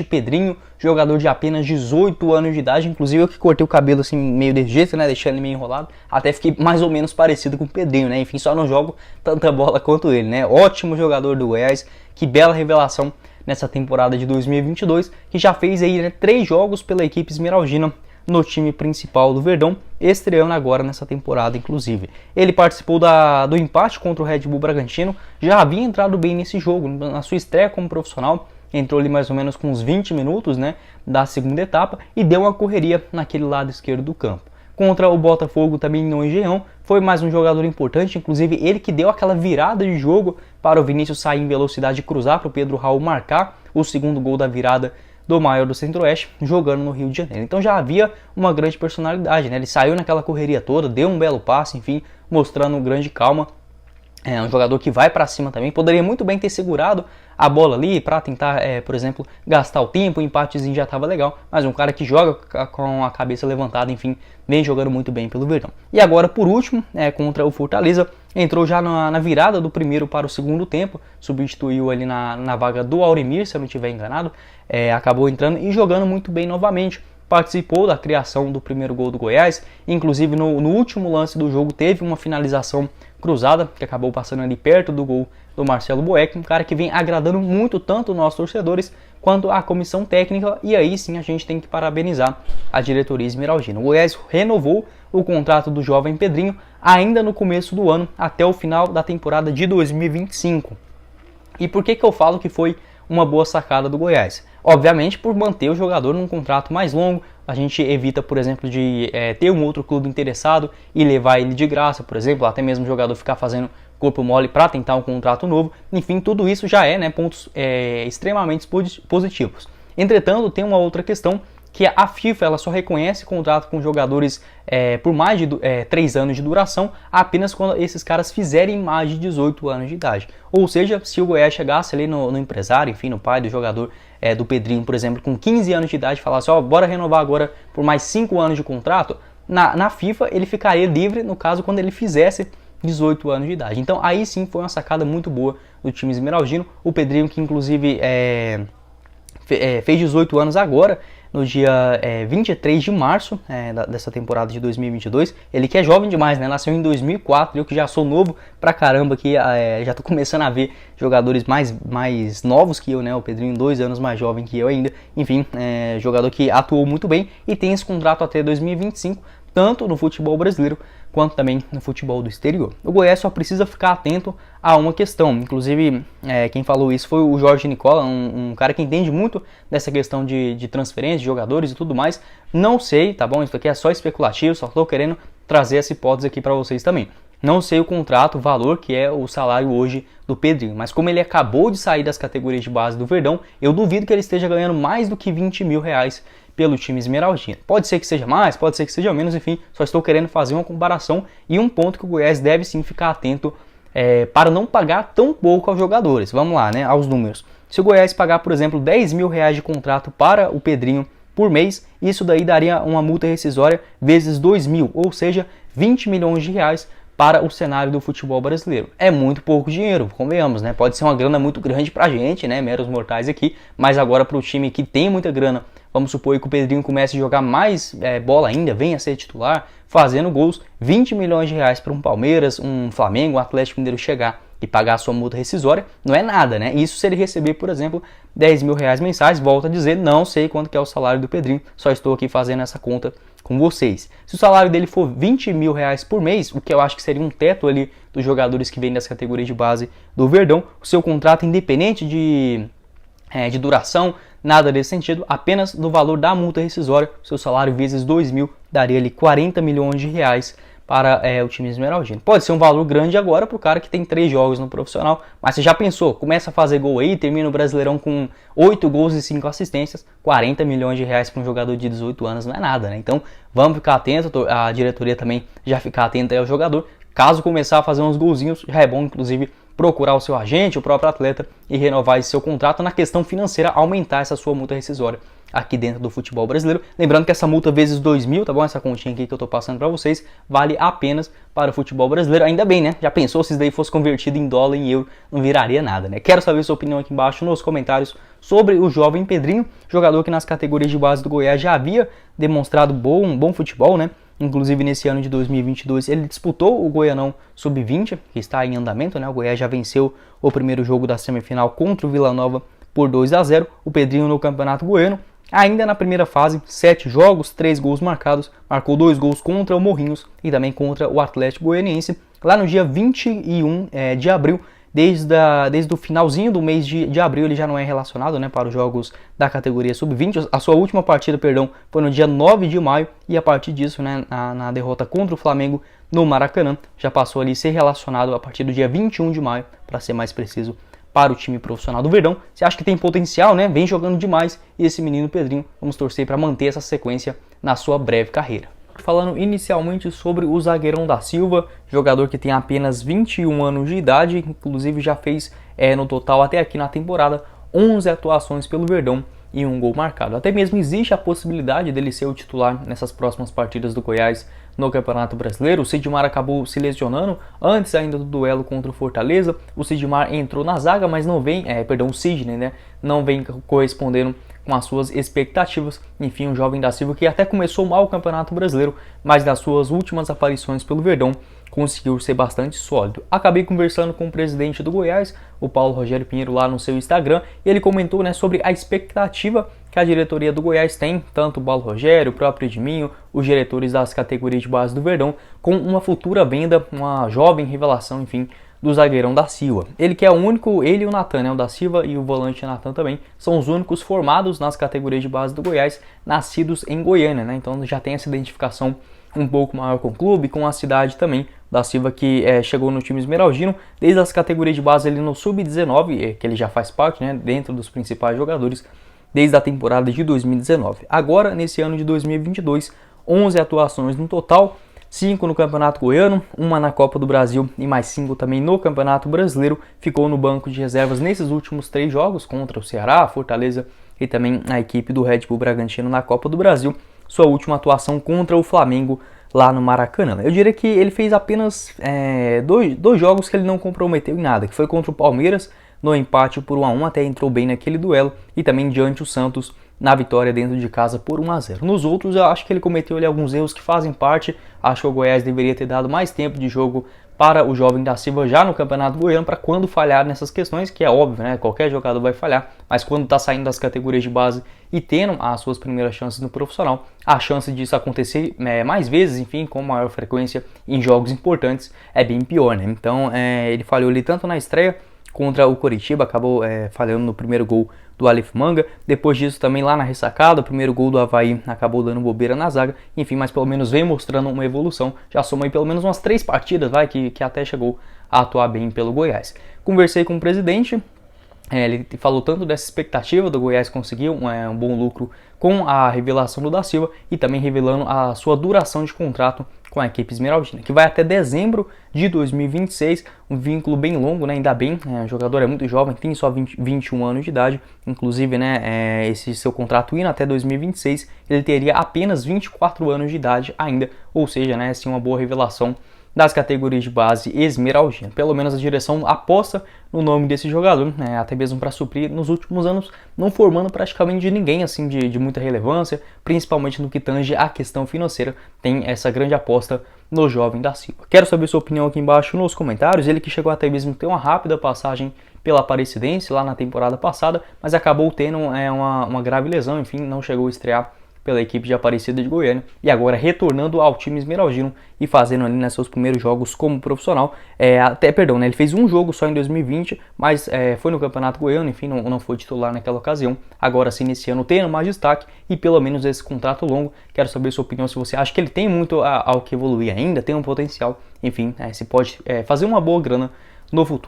Pedrinho, jogador de apenas 18 anos de idade, inclusive eu que cortei o cabelo assim meio desse jeito, né, deixando ele meio enrolado, até fiquei mais ou menos parecido com o Pedrinho, né, enfim, só não jogo tanta bola quanto ele, né, ótimo jogador do Goiás, que bela revelação nessa temporada de 2022, que já fez aí, né, 3 jogos pela equipe esmeraldina no time principal do Verdão, estreando agora nessa temporada, inclusive. Ele participou do empate contra o Red Bull Bragantino, já havia entrado bem nesse jogo, na sua estreia como profissional, entrou ali mais ou menos com uns 20 minutos, né, da segunda etapa e deu uma correria naquele lado esquerdo do campo. Contra o Botafogo também no Engenhão, foi mais um jogador importante, inclusive ele que deu aquela virada de jogo para o Vinícius sair em velocidade e cruzar para o Pedro Raul marcar o segundo gol da virada do maior do Centro-Oeste, jogando no Rio de Janeiro. Então já havia uma grande personalidade, né? Ele saiu naquela correria toda, deu um belo passe, enfim, mostrando grande calma. É um jogador que vai para cima também, poderia muito bem ter segurado a bola ali para tentar, por exemplo, gastar o tempo, o empatezinho já estava legal, mas um cara que joga com a cabeça levantada, enfim, vem jogando muito bem pelo Verdão. E agora, por último, contra o Fortaleza, entrou já na virada do primeiro para o segundo tempo, substituiu ali na vaga do Auremir, se eu não estiver enganado, acabou entrando e jogando muito bem novamente. Participou da criação do primeiro gol do Goiás, inclusive no último lance do jogo teve uma finalização cruzada, que acabou passando ali perto do gol do Marcelo Boeck, um cara que vem agradando muito tanto os nossos torcedores quanto a comissão técnica, e aí sim a gente tem que parabenizar a diretoria esmeraldina. O Goiás renovou o contrato do jovem Pedrinho ainda no começo do ano, até o final da temporada de 2025. E por que eu falo que foi uma boa sacada do Goiás? Obviamente por manter o jogador num contrato mais longo, a gente evita, por exemplo, de ter um outro clube interessado e levar ele de graça, por exemplo, até mesmo o jogador ficar fazendo corpo mole para tentar um contrato novo. Enfim, tudo isso já pontos extremamente positivos. Entretanto, tem uma outra questão, que a FIFA ela só reconhece contrato com jogadores por mais de 3 anos de duração apenas quando esses caras fizerem mais de 18 anos de idade. Ou seja, se o Goiás chegasse ali no empresário, enfim, no pai do jogador, do Pedrinho, por exemplo, com 15 anos de idade, falasse, bora renovar agora por mais 5 anos de contrato, na FIFA ele ficaria livre, no caso, quando ele fizesse 18 anos de idade. Então aí sim foi uma sacada muito boa do time esmeraldino. O Pedrinho, que inclusive fez 18 anos agora, no dia 23 de março dessa temporada de 2022. Ele que é jovem demais, né? Nasceu em 2004, eu que já sou novo pra caramba aqui, já tô começando a ver jogadores mais novos que eu, né? O Pedrinho 2 anos mais jovem que eu ainda. Enfim, jogador que atuou muito bem e tem esse contrato até 2025, tanto no futebol brasileiro quanto também no futebol do exterior. O Goiás só precisa ficar atento a uma questão, inclusive quem falou isso foi o Jorge Nicola, um cara que entende muito dessa questão de transferência de jogadores e tudo mais. Não sei, tá bom? Isso aqui é só especulativo, só estou querendo trazer essa hipótese aqui para vocês também. Não sei o contrato, o valor que é o salário hoje do Pedrinho, mas como ele acabou de sair das categorias de base do Verdão, eu duvido que ele esteja ganhando mais do que 20 mil reais pelo time esmeraldino. Pode ser que seja mais, pode ser que seja menos, enfim, só estou querendo fazer uma comparação e um ponto que o Goiás deve sim ficar atento para não pagar tão pouco aos jogadores. Vamos lá, né, aos números. Se o Goiás pagar, por exemplo, 10 mil reais de contrato para o Pedrinho por mês, isso daí daria uma multa rescisória vezes 2 mil, ou seja, 20 milhões de reais para o cenário do futebol brasileiro. É muito pouco dinheiro, convenhamos, né? Pode ser uma grana muito grande pra gente, né, meros mortais aqui, mas agora para o time que tem muita grana, vamos supor que o Pedrinho comece a jogar mais bola ainda, venha a ser titular, fazendo gols, 20 milhões de reais para um Palmeiras, um Flamengo, um Atlético Mineiro chegar e pagar a sua multa rescisória, não é nada, né? Isso se ele receber, por exemplo, 10 mil reais mensais, volto a dizer, não sei quanto que é o salário do Pedrinho, só estou aqui fazendo essa conta com vocês. Se o salário dele for 20 mil reais por mês, o que eu acho que seria um teto ali dos jogadores que vêm das categorias de base do Verdão, o seu contrato independente de duração, nada desse sentido, apenas do valor da multa rescisória, seu salário vezes 2 mil, daria ali 40 milhões de reais para o time esmeraldino. Pode ser um valor grande agora para o cara que tem 3 jogos no profissional, mas você já pensou, começa a fazer gol aí, termina o Brasileirão com 8 gols e 5 assistências, 40 milhões de reais para um jogador de 18 anos não é nada, né? Então vamos ficar atento, a diretoria também já ficar atenta aí ao jogador, caso começar a fazer uns golzinhos, já é bom inclusive procurar o seu agente, o próprio atleta e renovar esse seu contrato na questão financeira, aumentar essa sua multa rescisória aqui dentro do futebol brasileiro. Lembrando que essa multa vezes 2.000, tá bom? Essa continha aqui que eu tô passando para vocês, vale apenas para o futebol brasileiro. Ainda bem, né? Já pensou se isso daí fosse convertido em dólar, em euro, não viraria nada, né? Quero saber sua opinião aqui embaixo nos comentários sobre o jovem Pedrinho, jogador que nas categorias de base do Goiás já havia demonstrado um bom futebol, né? Inclusive nesse ano de 2022 ele disputou o Goianão Sub-20, que está em andamento, né? O Goiás já venceu o primeiro jogo da semifinal contra o Vila Nova por 2-0. O Pedrinho no Campeonato Goiano, ainda na primeira fase, 7 jogos, 3 gols marcados, marcou 2 gols contra o Morrinhos e também contra o Atlético Goianiense, lá no dia 21 de abril. Desde o finalzinho do mês de abril ele já não é relacionado, né, para os jogos da categoria Sub-20. A sua última partida, foi no dia 9 de maio e a partir disso, né, na derrota contra o Flamengo no Maracanã, já passou ali a ser relacionado a partir do dia 21 de maio, para ser mais preciso, para o time profissional do Verdão. Você acha que tem potencial, né? Vem jogando demais e esse menino Pedrinho, vamos torcer para manter essa sequência na sua breve carreira. Falando inicialmente sobre o zagueirão da Silva, jogador que tem apenas 21 anos de idade, inclusive já fez no total até aqui na temporada 11 atuações pelo Verdão e 1 gol marcado. Até mesmo existe a possibilidade dele ser o titular nessas próximas partidas do Goiás no Campeonato Brasileiro. O Sidmar acabou se lesionando antes ainda do duelo contra o Fortaleza. O Sidmar entrou na zaga, mas não vem, o Sidney, né, não vem correspondendo com as suas expectativas. Enfim, um jovem da Silva que até começou mal o Campeonato Brasileiro, mas das suas últimas aparições pelo Verdão conseguiu ser bastante sólido. Acabei conversando com o presidente do Goiás, o Paulo Rogério Pinheiro, lá no seu Instagram, e ele comentou, né, sobre a expectativa que a diretoria do Goiás tem, tanto o Paulo Rogério, o próprio Edminho, os diretores das categorias de base do Verdão, com uma futura venda, uma jovem revelação, enfim, do zagueirão da Silva. Ele que é o único, ele e o Natan, né, o da Silva e o volante Natan também, são os únicos formados nas categorias de base do Goiás, nascidos em Goiânia, né, então já tem essa identificação um pouco maior com o clube, com a cidade também. Da Silva que chegou no time esmeraldino, desde as categorias de base ali no Sub-19, que ele já faz parte, né, dentro dos principais jogadores, desde a temporada de 2019. Agora, nesse ano de 2022, 11 atuações no total, 5 no Campeonato Goiano, 1 na Copa do Brasil e mais 5 também no Campeonato Brasileiro. Ficou no banco de reservas nesses últimos 3 jogos, contra o Ceará, Fortaleza e também a equipe do Red Bull Bragantino na Copa do Brasil. Sua última atuação contra o Flamengo lá no Maracanã. Eu diria que ele fez apenas dois jogos que ele não comprometeu em nada, que foi contra o Palmeiras, no empate por 1-1, até entrou bem naquele duelo, e também diante o Santos, na vitória dentro de casa por 1-0. Nos outros, eu acho que ele cometeu ali alguns erros que fazem parte. Acho que o Goiás deveria ter dado mais tempo de jogo para o jovem da Silva já no Campeonato Goiano, para quando falhar nessas questões, que é óbvio, né? Qualquer jogador vai falhar, mas quando está saindo das categorias de base e tendo as suas primeiras chances no profissional, a chance disso acontecer mais vezes, enfim, com maior frequência em jogos importantes, é bem pior, né? Então, ele falhou ali tanto na estreia contra o Coritiba, acabou falhando no primeiro gol do Aleph Manga. Depois disso também lá na ressacada, o primeiro gol do Avaí acabou dando bobeira na zaga. Enfim, mas pelo menos vem mostrando uma evolução. Já somou aí pelo menos umas 3 partidas, que até chegou a atuar bem pelo Goiás. Conversei com o presidente, ele falou tanto dessa expectativa do Goiás conseguir um bom lucro com a revelação do da Silva e também revelando a sua duração de contrato com a equipe esmeraldina, que vai até dezembro de 2026, um vínculo bem longo, né? Ainda bem, o jogador é muito jovem, tem só 21 anos de idade, inclusive, né, esse seu contrato indo até 2026, ele teria apenas 24 anos de idade ainda, ou seja, né, assim, uma boa revelação das categorias de base esmeraldina. Pelo menos a direção aposta no nome desse jogador, né, até mesmo para suprir nos últimos anos, não formando praticamente de ninguém assim de muita relevância, principalmente no que tange a questão financeira. Tem essa grande aposta no jovem da Silva. Quero saber sua opinião aqui embaixo nos comentários. Ele que chegou até mesmo a ter uma rápida passagem pela Aparecidense lá na temporada passada, mas acabou tendo uma grave lesão, enfim, não chegou a estrear pela equipe de Aparecida de Goiânia e agora retornando ao time esmeraldino e fazendo ali, né, seus primeiros jogos como profissional. Né, ele fez um jogo só em 2020, mas foi no Campeonato Goiano, enfim, não foi titular naquela ocasião. Agora sim, nesse ano tendo mais destaque e pelo menos esse contrato longo. Quero saber sua opinião, se você acha que ele tem muito ao que evoluir ainda, tem um potencial, enfim, se pode fazer uma boa grana no futuro.